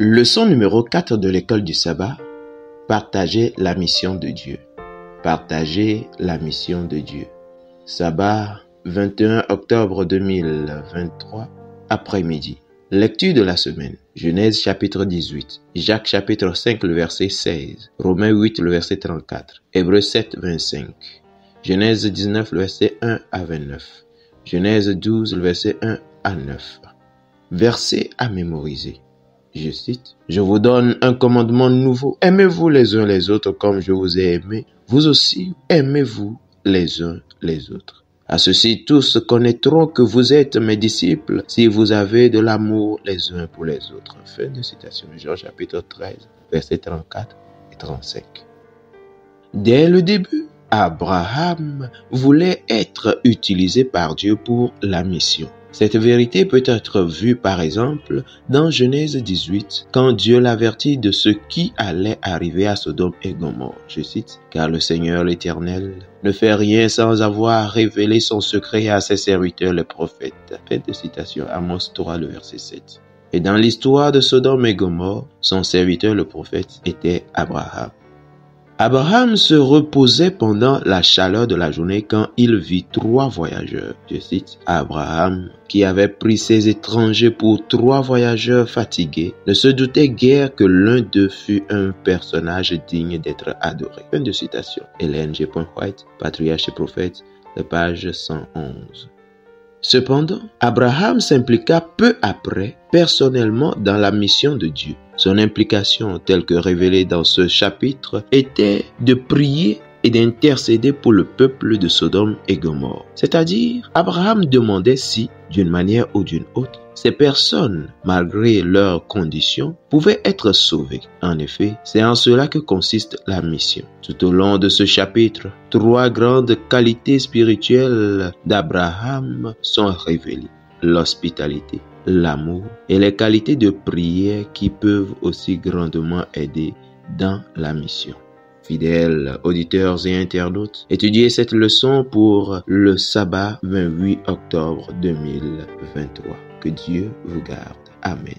Leçon numéro 4 de l'école du sabbat. Partager la mission de Dieu. Partager la mission de Dieu. Sabbat, 21 octobre 2023, après-midi. Lecture de la semaine. Genèse chapitre 18. Jacques chapitre 5, le verset 16. Romains 8, le verset 34. Hébreux 7, 25. Genèse 19, le verset 1 à 29. Genèse 12, le verset 1 à 9. Verset à mémoriser. Je cite, « Je vous donne un commandement nouveau. Aimez-vous les uns les autres comme je vous ai aimé. Vous aussi, aimez-vous les uns les autres. À ceci, tous connaîtront que vous êtes mes disciples si vous avez de l'amour les uns pour les autres. » Fin de citation. Jean chapitre 13, versets 34 et 35. Dès le début, Abraham voulait être utilisé par Dieu pour la mission. Cette vérité peut être vue par exemple dans Genèse 18, quand Dieu l'avertit de ce qui allait arriver à Sodome et Gomorrhe. Je cite, « Car le Seigneur l'Éternel ne fait rien sans avoir révélé son secret à ses serviteurs les prophètes. » Fin de citation, Amos 3, le verset 7. Et dans l'histoire de Sodome et Gomorrhe, son serviteur le prophète était Abraham. Abraham se reposait pendant la chaleur de la journée quand il vit 3 voyageurs. Je cite, « Abraham, qui avait pris ses étrangers pour 3 voyageurs fatigués, ne se doutait guère que l'un d'eux fût un personnage digne d'être adoré. » Fin de citation. Ellen G. White, Patriarche et Prophète, de page 111. Cependant, Abraham s'impliqua peu après personnellement dans la mission de Dieu. Son implication, telle que révélée dans ce chapitre, était de prier et d'intercéder pour le peuple de Sodome et Gomorrhe. C'est-à-dire, Abraham demandait si, d'une manière ou d'une autre, ces personnes, malgré leurs conditions, pouvaient être sauvées. En effet, c'est en cela que consiste la mission. Tout au long de ce chapitre, 3 grandes qualités spirituelles d'Abraham sont révélées. L'hospitalité, l'amour et les qualités de prière qui peuvent aussi grandement aider dans la mission. Fidèles auditeurs et internautes, étudiez cette leçon pour le sabbat 28 octobre 2023. Que Dieu vous garde. Amen.